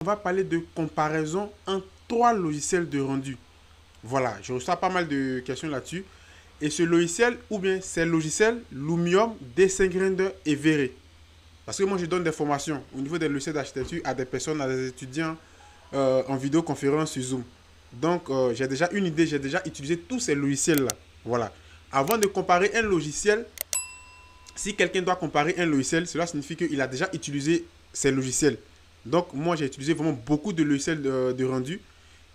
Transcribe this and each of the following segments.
On va parler de comparaison entre trois logiciels de rendu. Voilà, je reçois pas mal de questions là-dessus. Et ce logiciel, ou bien ces logiciels, Lumium, Dessin Grinder et Vray. Parce que moi, je donne des formations au niveau des logiciels d'architecture à des personnes, à des étudiants en vidéoconférence sur Zoom. Donc, j'ai déjà une idée, j'ai déjà utilisé tous ces logiciels-là. Voilà. Avant de comparer un logiciel, si quelqu'un doit comparer un logiciel, cela signifie qu'il a déjà utilisé ces logiciels. Donc, moi, j'ai utilisé vraiment beaucoup de logiciels de rendu.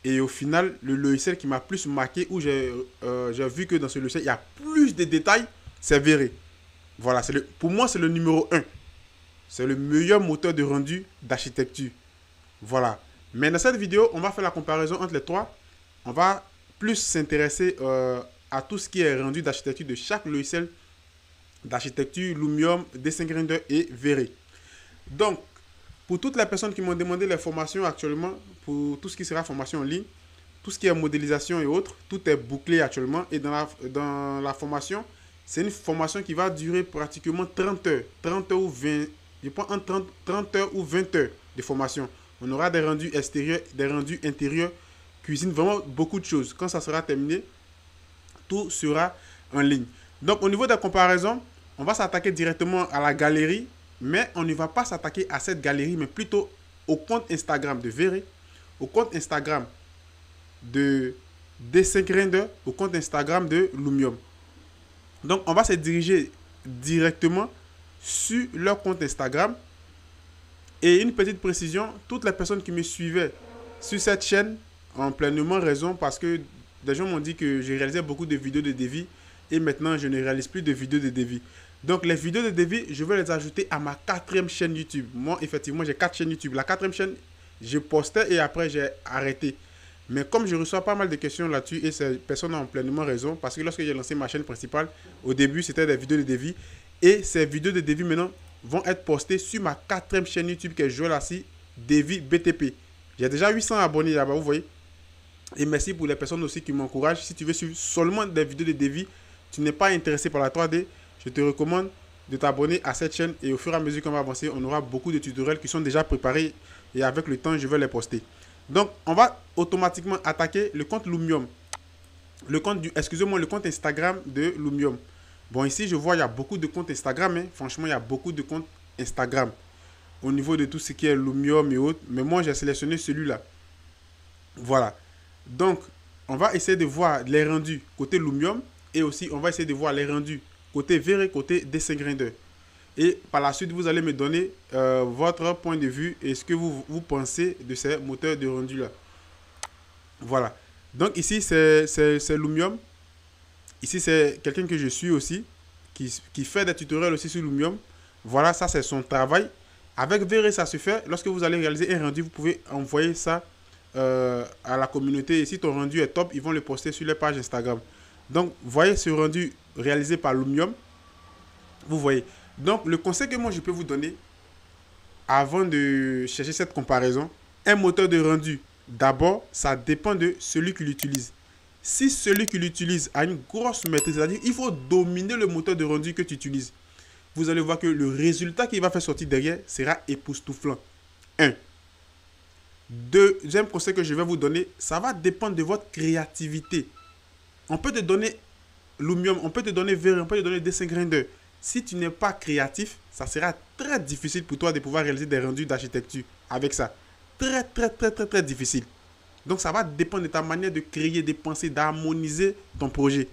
Et au final, le logiciel qui m'a plus marqué, où j'ai vu que dans ce logiciel, il y a plus de détails, c'est Vray. Voilà, pour moi, c'est le numéro un. C'est le meilleur moteur de rendu d'architecture. Voilà. Mais dans cette vidéo, on va faire la comparaison entre les trois. On va plus s'intéresser à tout ce qui est rendu d'architecture de chaque logiciel d'architecture, Lumium, Dessin Grinder et Vray. Donc, pour toutes les personnes qui m'ont demandé les formations actuellement, pour tout ce qui sera formation en ligne, tout ce qui est modélisation et autres, tout est bouclé actuellement. Et dans la formation, c'est une formation qui va durer pratiquement 30 heures. 30 heures ou 20, je prends entre 30 heures ou 20 heures de formation. On aura des rendus extérieurs, des rendus intérieurs, cuisine, vraiment beaucoup de choses. Quand ça sera terminé, tout sera en ligne. Donc, au niveau de la comparaison, on va s'attaquer directement à la galerie, mais on ne va pas s'attaquer à cette galerie, mais plutôt au compte Instagram de Vray, au compte Instagram de Dessin Grinder, au compte Instagram de Lumium. Donc, on va se diriger directement sur leur compte Instagram. Et une petite précision, toutes les personnes qui me suivaient sur cette chaîne ont pleinement raison parce que des gens m'ont dit que j'ai réalisé beaucoup de vidéos de devis et maintenant je ne réalise plus de vidéos de devis. Donc les vidéos de devis, je vais les ajouter à ma quatrième chaîne YouTube. Moi, effectivement, j'ai 4 chaînes YouTube. La quatrième chaîne, je postais et après j'ai arrêté. Mais comme je reçois pas mal de questions là-dessus et ces personnes ont pleinement raison parce que lorsque j'ai lancé ma chaîne principale, au début c'était des vidéos de devis et ces vidéos de devis maintenant vont être postées sur ma quatrième chaîne YouTube qui est Joël Assis Devis BTP. J'ai déjà 800 abonnés là-bas, vous voyez. Et merci pour les personnes aussi qui m'encouragent. Si tu veux suivre seulement des vidéos de devis, tu n'es pas intéressé par la 3D, je te recommande de t'abonner à cette chaîne et au fur et à mesure qu'on va avancer, on aura beaucoup de tutoriels qui sont déjà préparés et avec le temps, je vais les poster. Donc, on va automatiquement attaquer le compte Lumium. Le compte le compte Instagram de Lumium. Bon, ici, je vois, il y a beaucoup de comptes Instagram. Hein. Franchement, il y a beaucoup de comptes Instagram au niveau de tout ce qui est Lumium et autres. Mais moi, j'ai sélectionné celui-là. Voilà. Donc, on va essayer de voir les rendus côté Lumium et aussi, on va essayer de voir les rendus côté Vray, côté Dessin Grinder. Et par la suite, vous allez me donner votre point de vue et ce que vous pensez de ces moteurs de rendu-là. Voilà. Donc, ici, c'est Lumium. Ici, c'est quelqu'un que je suis aussi, qui fait des tutoriels aussi sur Lumium. Voilà, ça, c'est son travail. Avec Vray, ça se fait. Lorsque vous allez réaliser un rendu, vous pouvez envoyer ça à la communauté. Et si ton rendu est top, ils vont le poster sur les pages Instagram. Donc, voyez ce rendu réalisé par Lumium. Vous voyez. Donc, le conseil que moi, je peux vous donner, avant de chercher cette comparaison, un moteur de rendu, d'abord, ça dépend de celui qui l'utilise. Si celui qui l'utilise a une grosse maîtrise, c'est-à-dire il faut dominer le moteur de rendu que tu utilises, vous allez voir que le résultat qu'il va faire sortir derrière sera époustouflant. 1. Deuxième conseil que je vais vous donner, ça va dépendre de votre créativité. On peut te donner Lumium, on peut te donner Vray, on peut te donner Dessin Grinder. Si tu n'es pas créatif, ça sera très difficile pour toi de pouvoir réaliser des rendus d'architecture avec ça. Très difficile. Donc ça va dépendre de ta manière de créer, de penser, d'harmoniser ton projet.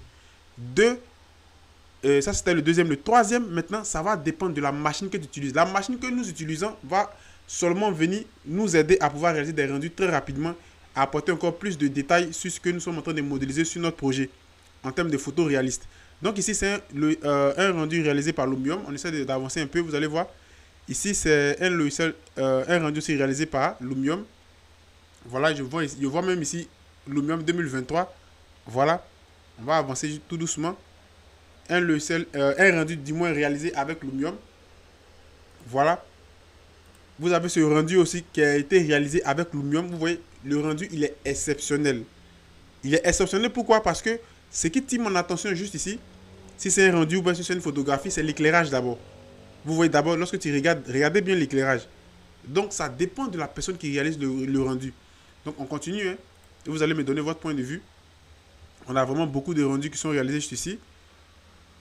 Ça c'était le deuxième. Le troisième, maintenant, ça va dépendre de la machine que tu utilises. La machine que nous utilisons va seulement venir nous aider à pouvoir réaliser des rendus très rapidement, à apporter encore plus de détails sur ce que nous sommes en train de modéliser sur notre projet en termes de photos réalistes. Donc ici, c'est un rendu réalisé par Lumium. On essaie d'avancer un peu, vous allez voir. Ici, c'est un rendu aussi réalisé par Lumium. Voilà, je vois même ici Lumium 2023. Voilà, on va avancer tout doucement. Un rendu du moins réalisé avec Lumium. Voilà. Vous avez ce rendu aussi qui a été réalisé avec Lumium. Vous voyez, le rendu, il est exceptionnel. Il est exceptionnel pourquoi? Parce que ce qui tire mon attention juste ici, si c'est un rendu ou bien si c'est une photographie, c'est l'éclairage d'abord. Vous voyez d'abord, lorsque tu regardes, regardez bien l'éclairage. Donc, ça dépend de la personne qui réalise le rendu. Donc, on continue. Hein, et vous allez me donner votre point de vue. On a vraiment beaucoup de rendus qui sont réalisés juste ici.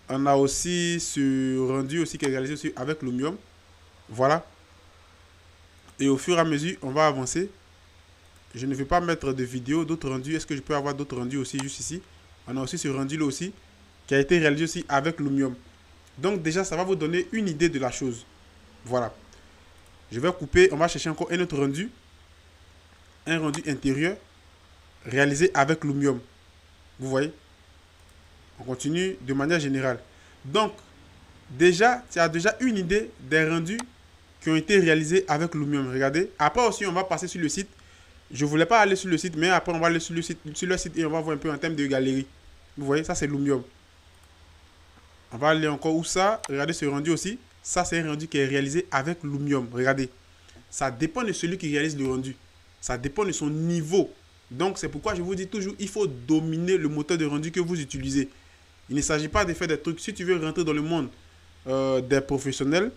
On a aussi ce rendu aussi qui est réalisé aussi avec Lumium. Voilà. Et au fur et à mesure, on va avancer. Je ne vais pas mettre de vidéo, d'autres rendus. Est-ce que je peux avoir d'autres rendus aussi juste ici? On a aussi ce rendu là aussi qui a été réalisé aussi avec Lumium. Donc déjà, ça va vous donner une idée de la chose. Voilà. Je vais couper, on va chercher encore un autre rendu. Un rendu intérieur réalisé avec Lumium. Vous voyez? On continue de manière générale. Donc, déjà, tu as déjà une idée des rendus qui ont été réalisés avec Lumium. Regardez. Après aussi, on va passer sur le site. Je ne voulais pas aller sur le site, mais après, on va aller sur le site et on va voir un peu en termes de galerie. Vous voyez, ça, c'est Lumium. On va aller encore où ça? Regardez ce rendu aussi. Ça, c'est un rendu qui est réalisé avec Lumium. Regardez. Ça dépend de celui qui réalise le rendu. Ça dépend de son niveau. Donc, c'est pourquoi je vous dis toujours, il faut dominer le moteur de rendu que vous utilisez. Il ne s'agit pas de faire des trucs. Si tu veux rentrer dans le monde des professionnels,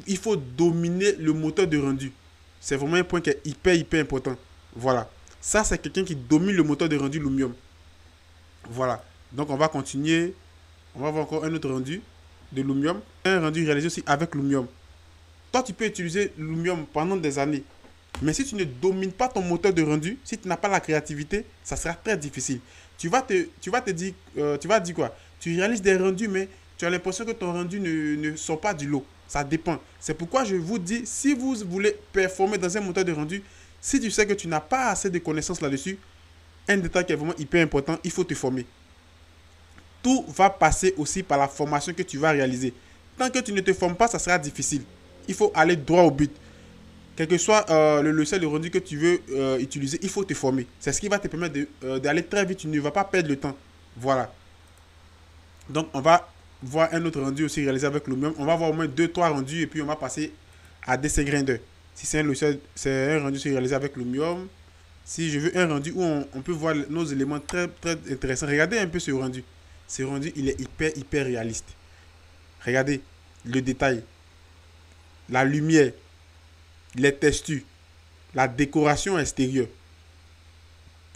il faut dominer le moteur de rendu. C'est vraiment un point qui est hyper important. Voilà. Ça, c'est quelqu'un qui domine le moteur de rendu Lumium. Voilà. Donc, on va continuer. On va voir encore un autre rendu de Lumium. Un rendu réalisé aussi avec Lumium. Toi, tu peux utiliser Lumium pendant des années. Mais si tu ne domines pas ton moteur de rendu, si tu n'as pas la créativité, ça sera très difficile. Tu vas dire quoi? Tu réalises des rendus, mais tu as l'impression que ton rendu ne sort pas du lot. Ça dépend. C'est pourquoi je vous dis, si vous voulez performer dans un moteur de rendu, si tu sais que tu n'as pas assez de connaissances là-dessus, un détail qui est vraiment hyper important, il faut te former. Tout va passer aussi par la formation que tu vas réaliser. Tant que tu ne te formes pas, ça sera difficile. Il faut aller droit au but. Quel que soit le logiciel de rendu que tu veux utiliser, il faut te former. C'est ce qui va te permettre d'aller très vite. Tu ne vas pas perdre le temps. Voilà. Donc, on va voir un autre rendu aussi réalisé avec Lumium. On va voir au moins 2-3 rendus et puis on va passer à DC Grinder. Si c'est un logiciel, c'est un rendu aussi réalisé avec Lumium. Si je veux un rendu où on peut voir nos éléments très intéressants, regardez un peu ce rendu. Ce rendu, il est hyper réaliste. Regardez le détail, la lumière, les textures, la décoration extérieure.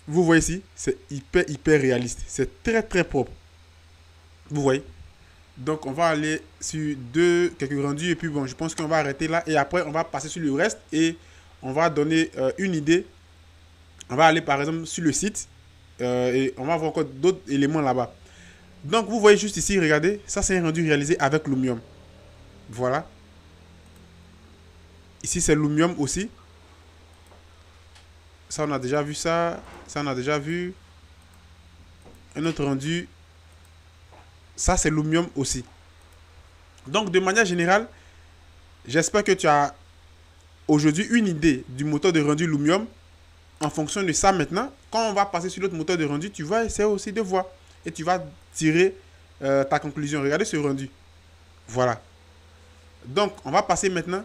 Vous voyez ici, c'est hyper réaliste. C'est très propre. Vous voyez. Donc, on va aller sur quelques rendus et puis bon, je pense qu'on va arrêter là. Et après, on va passer sur le reste et on va donner une idée. On va aller par exemple sur le site et on va voir encore d'autres éléments là-bas. Donc, vous voyez juste ici, regardez, ça c'est un rendu réalisé avec Lumium. Voilà. Ici, c'est Lumium aussi. Ça, on a déjà vu ça. Ça, on a déjà vu. Un autre rendu. Ça, c'est Lumium aussi. Donc, de manière générale, j'espère que tu as aujourd'hui une idée du moteur de rendu Lumium. En fonction de ça, maintenant, quand on va passer sur l'autre moteur de rendu, tu vas essayer aussi de voir. Et tu vas tirer ta conclusion. Regardez ce rendu. Voilà. Donc, on va passer maintenant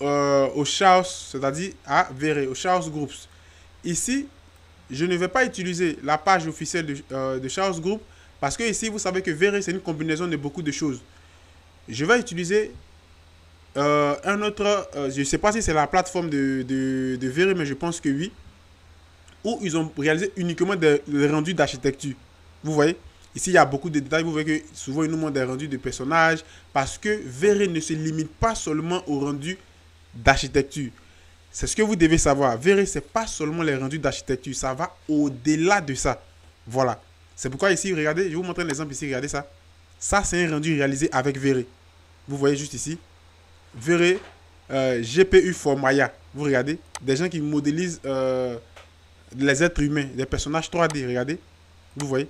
au Chaos, c'est-à-dire à Vray, au Chaos Groups. Ici, je ne vais pas utiliser la page officielle de Chaos Group parce que ici, vous savez que Vray, c'est une combinaison de beaucoup de choses. Je vais utiliser un autre, je ne sais pas si c'est la plateforme de Vray, mais je pense que oui, où ils ont réalisé uniquement des rendus d'architecture. Vous voyez, ici, il y a beaucoup de détails. Vous voyez que souvent, ils nous montrent des rendus de personnages parce que Vray ne se limite pas seulement aux rendus d'architecture. C'est ce que vous devez savoir. Vray, ce n'est pas seulement les rendus d'architecture. Ça va au-delà de ça. Voilà. C'est pourquoi ici, regardez, je vais vous montrer un exemple ici. Regardez ça. Ça, c'est un rendu réalisé avec Vray. Vous voyez juste ici. Vray GPU for Maya. Vous regardez. Des gens qui modélisent les êtres humains, des personnages 3D. Regardez. Vous voyez.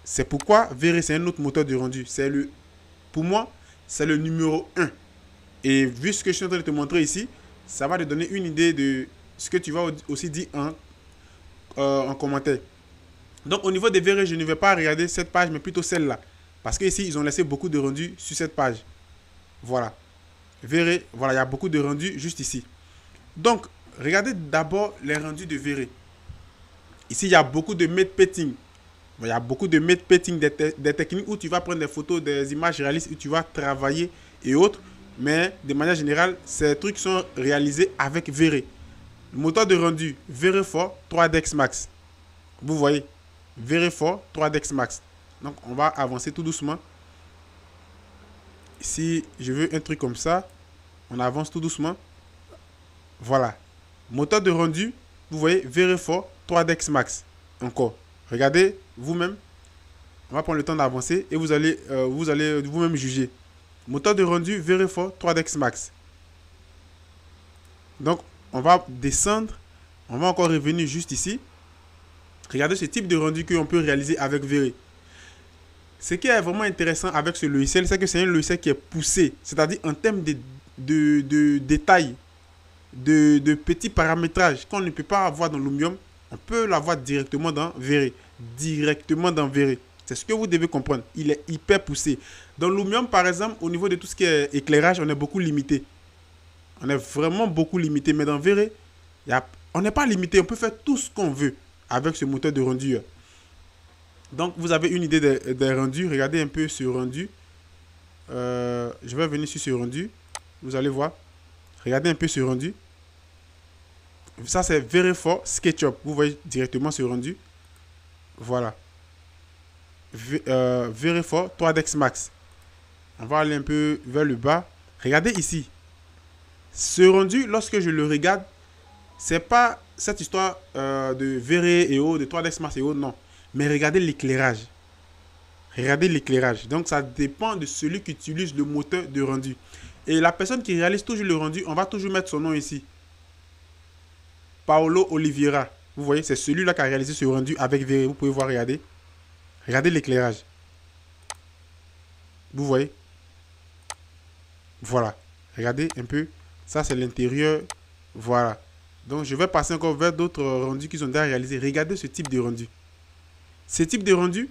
C'est pourquoi Vray, c'est un autre moteur de rendu. Pour moi, c'est le numéro 1. Et vu ce que je suis en train de te montrer ici, ça va te donner une idée de ce que tu vas aussi dire en commentaire. Donc, au niveau des Vray, je ne vais pas regarder cette page, mais plutôt celle-là. Parce qu'ici, ils ont laissé beaucoup de rendus sur cette page. Voilà. Vray, voilà, il y a beaucoup de rendus juste ici. Donc, regardez d'abord les rendus de Vray. Ici, il y a beaucoup de matte painting. Il y a beaucoup de matte painting, des techniques où tu vas prendre des photos, des images réalistes, où tu vas travailler et autres. Mais de manière générale, ces trucs sont réalisés avec V-Ray. Le moteur de rendu V-Ray 4 3DX Max. Vous voyez, V-Ray 4 3DX Max. Donc, on va avancer tout doucement. Si je veux un truc comme ça, on avance tout doucement. Voilà. Moteur de rendu, vous voyez, V-Ray 4 3DX Max. Encore. Regardez vous-même. On va prendre le temps d'avancer et vous allez vous-même juger. Moteur de rendu V-Ray 4 3DX Max. Donc, on va descendre. On va encore revenir juste ici. Regardez ce type de rendu qu'on peut réaliser avec V-Ray. Ce qui est vraiment intéressant avec ce logiciel, c'est que c'est un logiciel qui est poussé. C'est-à-dire en termes de détails, de petits paramétrages qu'on ne peut pas avoir dans Lumium, on peut l'avoir directement dans V-Ray. Directement dans V-Ray. C'est ce que vous devez comprendre. Il est hyper poussé. Dans Lumium, par exemple, au niveau de tout ce qui est éclairage, on est beaucoup limité. On est vraiment beaucoup limité. Mais dans V-Ray, on n'est pas limité. On peut faire tout ce qu'on veut avec ce moteur de rendu. Donc, vous avez une idée des rendus. Regardez un peu ce rendu. Je vais venir sur ce rendu. Vous allez voir. Regardez un peu ce rendu. Ça, c'est V-Ray 4 SketchUp. Vous voyez directement ce rendu. Voilà. V-Ray 4 3DX Max. On va aller un peu vers le bas. Regardez ici. Ce rendu, lorsque je le regarde, c'est pas cette histoire de V-Ray et autres, de 3DX Max et autres, non. Mais regardez l'éclairage. Regardez l'éclairage. Donc, ça dépend de celui qui utilise le moteur de rendu. Et la personne qui réalise toujours le rendu, on va toujours mettre son nom ici. Paolo Oliveira. Vous voyez, c'est celui-là qui a réalisé ce rendu avec V-Ray. Vous pouvez voir, regardez. Regardez l'éclairage. Vous voyez. Voilà. Regardez un peu. Ça, c'est l'intérieur. Voilà. Donc, je vais passer encore vers d'autres rendus qui sont déjà réalisés. Regardez ce type de rendu. Ce type de rendu,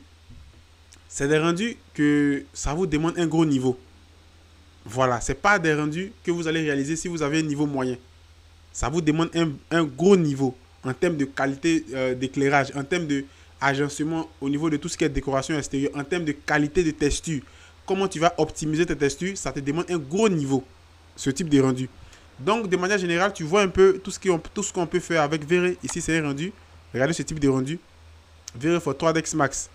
c'est des rendus que ça vous demande un gros niveau. Voilà, ce n'est pas des rendus que vous allez réaliser si vous avez un niveau moyen. Ça vous demande un gros niveau en termes de qualité d'éclairage, en termes d'agencement au niveau de tout ce qui est décoration extérieure, en termes de qualité de texture. Comment tu vas optimiser tes textures, ça te demande un gros niveau, ce type de rendu. Donc, de manière générale, tu vois un peu tout ce qu'on peut faire avec V-Ray. Ici, c'est un rendu. Regardez ce type de rendu. V-Ray 4 3DX Max.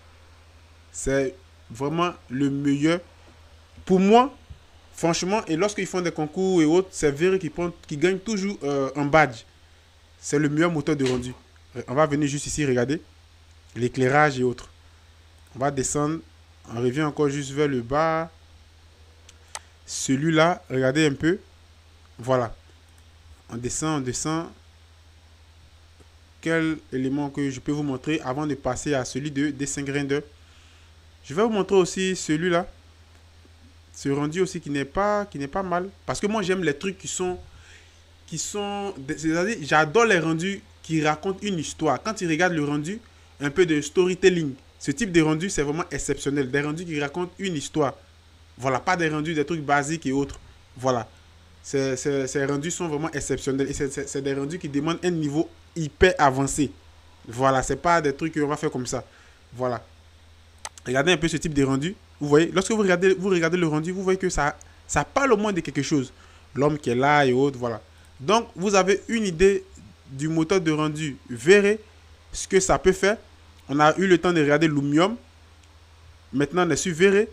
C'est vraiment le meilleur. Pour moi, franchement, et lorsqu'ils font des concours et autres, c'est V-Ray qui gagne toujours un badge. C'est le meilleur moteur de rendu. On va venir juste ici, regardez. L'éclairage et autres. On va descendre. On revient encore juste vers le bas. Celui-là, regardez un peu. Voilà. On descend, on descend. Quel élément que je peux vous montrer avant de passer à celui de Dessin Grinder. Je vais vous montrer aussi celui-là. Ce rendu aussi qui n'est pas mal. Parce que moi, j'aime les trucs qui sont c'est-à-dire, j'adore les rendus qui racontent une histoire. Quand tu regardes le rendu, un peu de storytelling. Ce type de rendu, c'est vraiment exceptionnel. Des rendus qui racontent une histoire. Voilà, pas des rendus, des trucs basiques et autres. Voilà. Ces rendus sont vraiment exceptionnels. Et c'est des rendus qui demandent un niveau hyper avancé. Voilà, c'est pas des trucs qu'on va faire comme ça. Voilà. Regardez un peu ce type de rendu. Vous voyez, lorsque vous regardez le rendu, vous voyez que ça parle au moins de quelque chose. L'homme qui est là et autres, voilà. Donc, vous avez une idée du moteur de rendu V-Ray, ce que ça peut faire. On a eu le temps de regarder Lumium. Maintenant, on est sur V-Ray.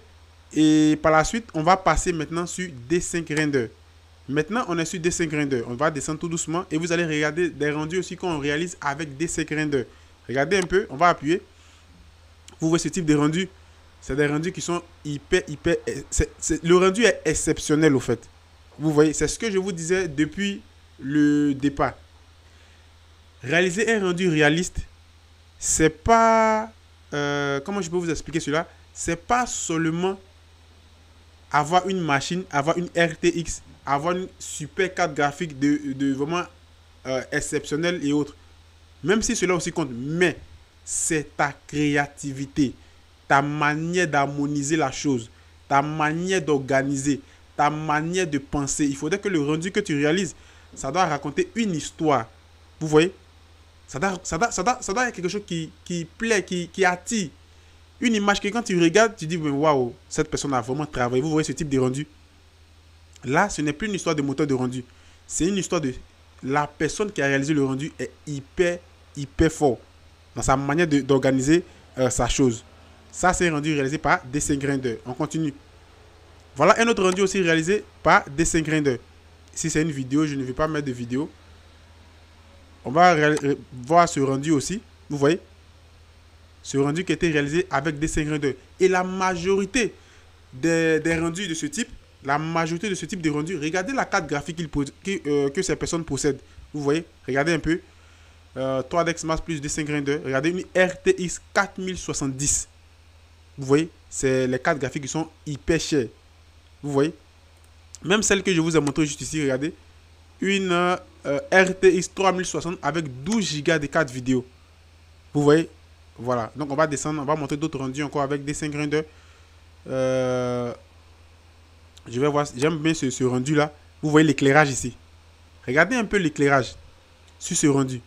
Et par la suite, on va passer maintenant sur Dessin Grinder. Maintenant, on est sur Dessin Grinder. On va descendre tout doucement et vous allez regarder des rendus aussi qu'on réalise avec Dessin Grinder. Regardez un peu, on va appuyer. Vous voyez ce type de rendu. C'est des rendus qui sont hyper. Le rendu est exceptionnel au fait. Vous voyez, c'est ce que je vous disais depuis le départ. Réaliser un rendu réaliste, c'est pas... comment je peux vous expliquer cela? C'est pas seulement avoir une machine, avoir une RTX, avoir une super carte graphique de vraiment exceptionnelle et autres. Même si cela aussi compte, mais c'est ta créativité, ta manière d'harmoniser la chose, ta manière d'organiser, ta manière de penser. Il faudrait que le rendu que tu réalises, ça doit raconter une histoire. Vous voyez? Ça doit être quelque chose qui plaît, qui attire. Une image que quand tu regardes, tu dis, waouh, cette personne a vraiment travaillé. Vous voyez ce type de rendu? Là, ce n'est plus une histoire de moteur de rendu. C'est une histoire de la personne qui a réalisé le rendu est hyper fort dans sa manière d'organiser sa chose. Ça, c'est un rendu réalisé par Dessin Grinder. On continue. Voilà un autre rendu aussi réalisé par Dessin Grinder. Si c'est une vidéo, je ne vais pas mettre de vidéo. On va voir ce rendu aussi. Vous voyez, ce rendu qui a été réalisé avec Dessin Grinder. Et la majorité des rendus de ce type, de rendus, regardez la carte graphique que ces personnes possèdent. Vous voyez, regardez un peu. 3ds Max plus Dessin Grinder. Regardez une RTX 4070. Vous voyez, c'est les cartes graphiques qui sont hyper chères. Vous voyez, même celle que je vous ai montré juste ici, regardez. Une RTX 3060 avec 12 Go de carte vidéo. Vous voyez, voilà. Donc on va descendre, on va montrer d'autres rendus encore avec Dessin Grinder. Je vais voir, j'aime bien ce rendu là. Vous voyez l'éclairage ici. Regardez un peu l'éclairage sur ce rendu.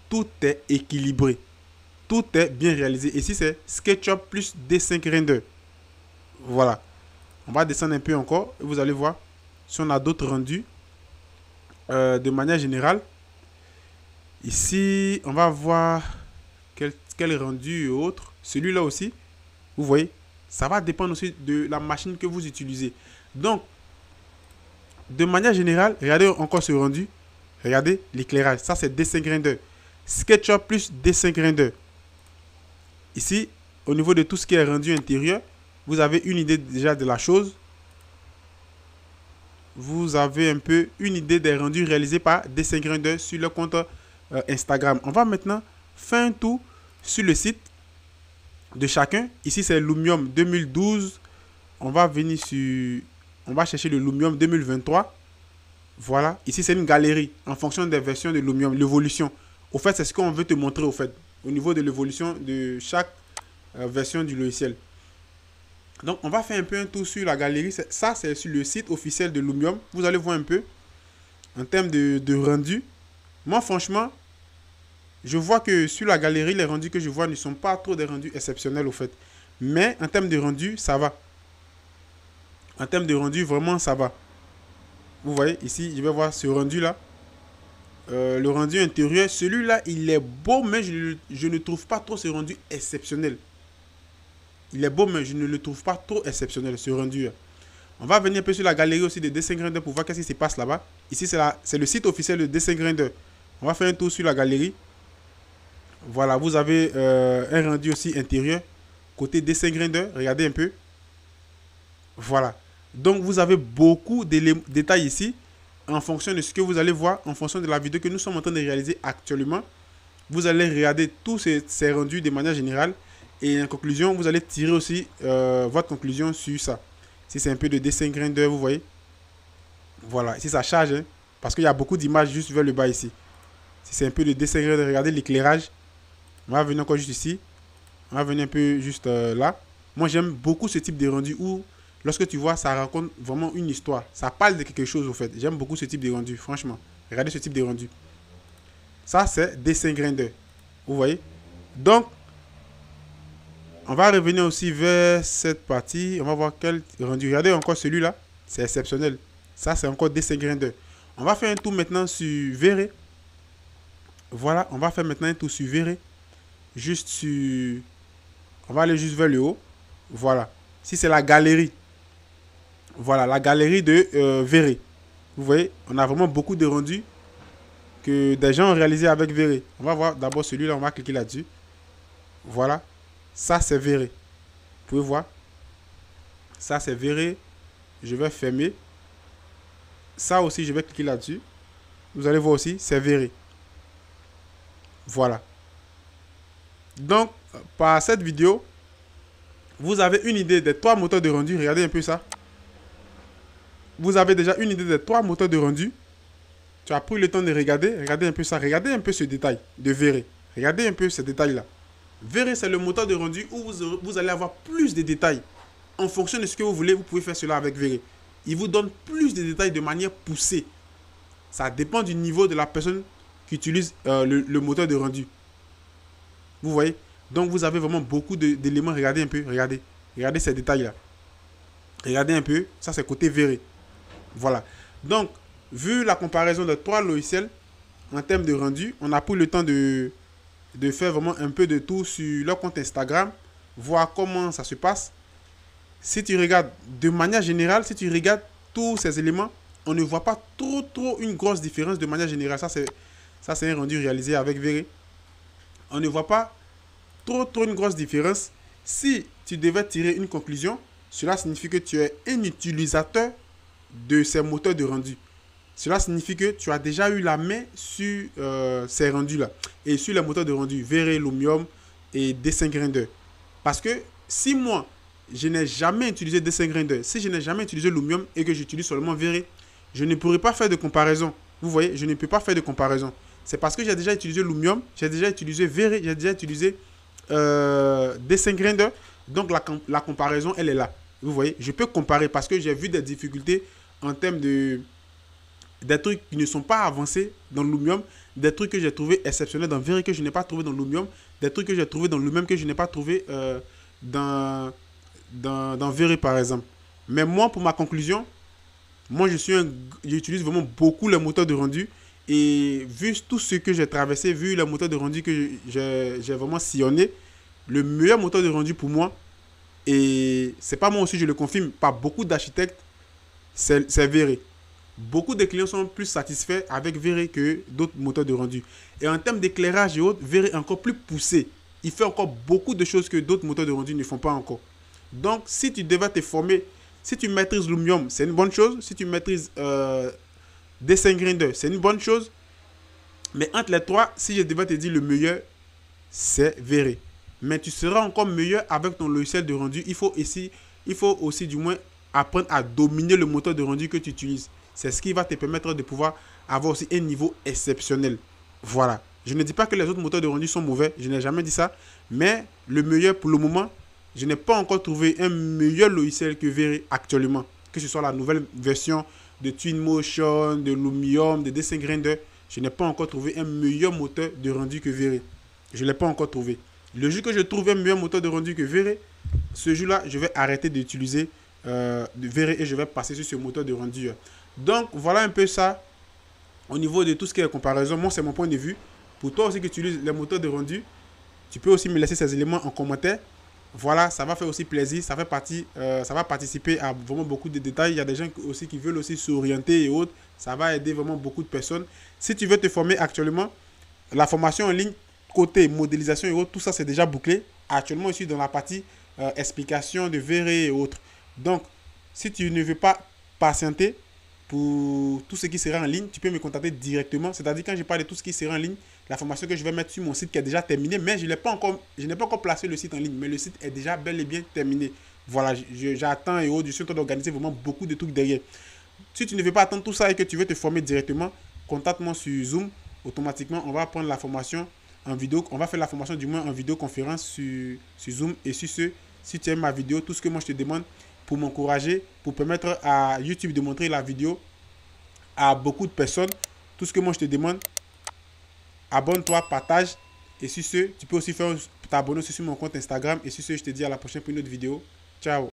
Tout est équilibré. Tout est bien réalisé. Ici c'est SketchUp plus Dessin Grinder. Voilà. On va descendre un peu encore. Vous allez voir si on a d'autres rendus. De manière générale, ici, on va voir quel rendu et autres. Celui-là aussi, vous voyez, ça va dépendre aussi de la machine que vous utilisez. Donc, de manière générale, regardez encore ce rendu. Regardez l'éclairage. Ça, c'est Dessin Grinder. SketchUp plus Dessin Grinder. Ici, au niveau de tout ce qui est rendu intérieur, vous avez une idée déjà de la chose. Vous avez un peu une idée des rendus réalisés par Dessin Grinder sur le compte Instagram. On va maintenant faire un tour sur le site de chacun. Ici, c'est Lumium 2012. On va venir sur... On va chercher le Lumium 2023. Voilà. Ici, c'est une galerie en fonction des versions de Lumium, l'évolution. Au fait, c'est ce qu'on veut te montrer au fait, au niveau de l'évolution de chaque version du logiciel. Donc, on va faire un peu un tour sur la galerie. Ça, c'est sur le site officiel de Lumium. Vous allez voir un peu en termes de rendu. Moi, franchement, je vois que sur la galerie, les rendus que je vois ne sont pas trop des rendus exceptionnels au fait. Mais en termes de rendu, ça va. En termes de rendu, vraiment, ça va. Vous voyez, ici, je vais voir ce rendu-là. Le rendu intérieur, celui-là, il est beau, mais je ne trouve pas trop ce rendu exceptionnel. Il est beau, mais je ne le trouve pas trop exceptionnel, ce rendu. On va venir un peu sur la galerie aussi de Dessin Grinder pour voir qu'est-ce qui se passe là-bas. Ici, c'est le site officiel de Dessin Grinder. On va faire un tour sur la galerie. Voilà, vous avez un rendu aussi intérieur. Côté Dessin Grinder, regardez un peu. Voilà. Donc, vous avez beaucoup de détails ici. En fonction de ce que vous allez voir, en fonction de la vidéo que nous sommes en train de réaliser actuellement. Vous allez regarder tous ces rendus de manière générale. Et en conclusion, vous allez tirer aussi votre conclusion sur ça. Si c'est un peu de Dessin Grinder, vous voyez. Voilà, ici ça charge, hein, parce qu'il y a beaucoup d'images juste vers le bas ici. Si c'est un peu de Dessin Grinder, regardez l'éclairage. On va venir encore juste ici. On va venir un peu juste là. Moi, j'aime beaucoup ce type de rendu où, lorsque tu vois, ça raconte vraiment une histoire. Ça parle de quelque chose, au fait. J'aime beaucoup ce type de rendu, franchement. Regardez ce type de rendu. Ça, c'est Dessin Grinder. Vous voyez. Donc, on va revenir aussi vers cette partie. On va voir quel rendu. Regardez encore celui-là. C'est exceptionnel. Ça, c'est encore Dessin Grinder. On va faire un tour maintenant sur V-Ray. Voilà. On va faire maintenant un tour sur V-Ray. Juste sur... On va aller juste vers le haut. Voilà. Si c'est la galerie. Voilà, la galerie de V-Ray. Vous voyez, on a vraiment beaucoup de rendus que des gens ont réalisé avec V-Ray. On va voir d'abord celui-là. On va cliquer là-dessus. Voilà. Ça, c'est V-Ray. Vous pouvez voir. Ça, c'est V-Ray. Je vais fermer. Ça aussi, je vais cliquer là-dessus. Vous allez voir aussi, c'est V-Ray. Voilà. Donc, par cette vidéo, vous avez une idée des 3 moteurs de rendu. Regardez un peu ça. Vous avez déjà une idée des 3 moteurs de rendu. Tu as pris le temps de regarder. Regardez un peu ça. Regardez un peu ce détail de V-Ray. Regardez un peu ce détail-là. V-Ray, c'est le moteur de rendu où vous allez avoir plus de détails. En fonction de ce que vous voulez, vous pouvez faire cela avec V-Ray. Il vous donne plus de détails de manière poussée. Ça dépend du niveau de la personne qui utilise le moteur de rendu. Vous voyez? Donc, vous avez vraiment beaucoup d'éléments. Regardez un peu. Regardez. Regardez ces détails-là. Regardez un peu. Ça, c'est côté V-Ray. Voilà. Donc, vu la comparaison de 3 logiciels en termes de rendu, on a pris le temps de faire vraiment un peu de tout sur leur compte Instagram, voir comment ça se passe. Si tu regardes de manière générale, si tu regardes tous ces éléments, on ne voit pas trop une grosse différence de manière générale. Ça c'est un rendu réalisé avec Véré. On ne voit pas trop une grosse différence. Si tu devais tirer une conclusion, cela signifie que tu es un utilisateur de ces moteurs de rendu. Cela signifie que tu as déjà eu la main sur ces rendus-là et sur les moteurs de rendu Véré, Lumium et Dessin Grinder. Parce que si moi, je n'ai jamais utilisé Dessin Grinder, si je n'ai jamais utilisé Lumium et que j'utilise seulement Véré, je ne pourrais pas faire de comparaison. Vous voyez, je ne peux pas faire de comparaison. C'est parce que j'ai déjà utilisé Lumium, j'ai déjà utilisé Véré, j'ai déjà utilisé Dessin Grinder. Donc la comparaison, elle est là. Vous voyez, je peux comparer parce que j'ai vu des difficultés en termes de des trucs qui ne sont pas avancés dans Lumium, des trucs que j'ai trouvé exceptionnels dans Véré que je n'ai pas trouvé dans Lumium, des trucs que j'ai trouvé dans Lumium que je n'ai pas trouvé dans Véré par exemple. Mais moi, pour ma conclusion, moi j'utilise vraiment beaucoup les moteurs de rendu et vu tout ce que j'ai traversé, vu les moteurs de rendu que j'ai vraiment sillonné, le meilleur moteur de rendu pour moi, et c'est pas moi aussi je le confirme, par beaucoup d'architectes, c'est Véré. Beaucoup de clients sont plus satisfaits avec Véré que d'autres moteurs de rendu. Et en termes d'éclairage et autres, Véré est encore plus poussé. Il fait encore beaucoup de choses que d'autres moteurs de rendu ne font pas encore. Donc, si tu devais te former, si tu maîtrises Lumium, c'est une bonne chose. Si tu maîtrises Dessin Grinder, c'est une bonne chose. Mais entre les trois, si je devais te dire le meilleur, c'est Véré. Mais tu seras encore meilleur avec ton logiciel de rendu. Il faut aussi du moins apprendre à dominer le moteur de rendu que tu utilises. C'est ce qui va te permettre de pouvoir avoir aussi un niveau exceptionnel. Voilà. Je ne dis pas que les autres moteurs de rendu sont mauvais. Je n'ai jamais dit ça. Mais le meilleur pour le moment, je n'ai pas encore trouvé un meilleur logiciel que Véré actuellement. Que ce soit la nouvelle version de Twinmotion, de Lumium, de Dessin Grinder. Je n'ai pas encore trouvé un meilleur moteur de rendu que Véré. Je ne l'ai pas encore trouvé. Le jour que je trouve un meilleur moteur de rendu que Véré, ce jour-là, je vais arrêter d'utiliser Véré et je vais passer sur ce moteur de rendu. Donc, voilà un peu ça au niveau de tout ce qui est comparaison. Moi, c'est mon point de vue. Pour toi aussi qui utilises les moteurs de rendu, tu peux aussi me laisser ces éléments en commentaire. Voilà, ça va faire aussi plaisir. Ça va participer à vraiment beaucoup de détails. Il y a des gens aussi qui veulent aussi s'orienter et autres. Ça va aider vraiment beaucoup de personnes. Si tu veux te former actuellement, la formation en ligne, côté modélisation et autres, tout ça c'est déjà bouclé. Actuellement, je suis dans la partie explication de Véré et autres. Donc, si tu ne veux pas patienter pour tout ce qui sera en ligne, tu peux me contacter directement. C'est-à-dire quand je parle de tout ce qui sera en ligne, la formation que je vais mettre sur mon site qui est déjà terminée, mais je n'ai pas encore placé le site en ligne, mais le site est déjà bel et bien terminé. Voilà, j'attends et autres, je suis en train d'organiser vraiment beaucoup de trucs derrière. Si tu ne veux pas attendre tout ça et que tu veux te former directement, contacte-moi sur Zoom. Automatiquement, on va prendre la formation en vidéo. On va faire la formation du moins en vidéoconférence sur Zoom. Et sur ce, si tu aimes ma vidéo, tout ce que moi je te demande pour m'encourager, pour permettre à YouTube de montrer la vidéo à beaucoup de personnes, tout ce que moi je te demande, abonne-toi, partage. Et sur ce, tu peux aussi t'abonner sur mon compte Instagram. Et sur ce, je te dis à la prochaine pour une autre vidéo. Ciao.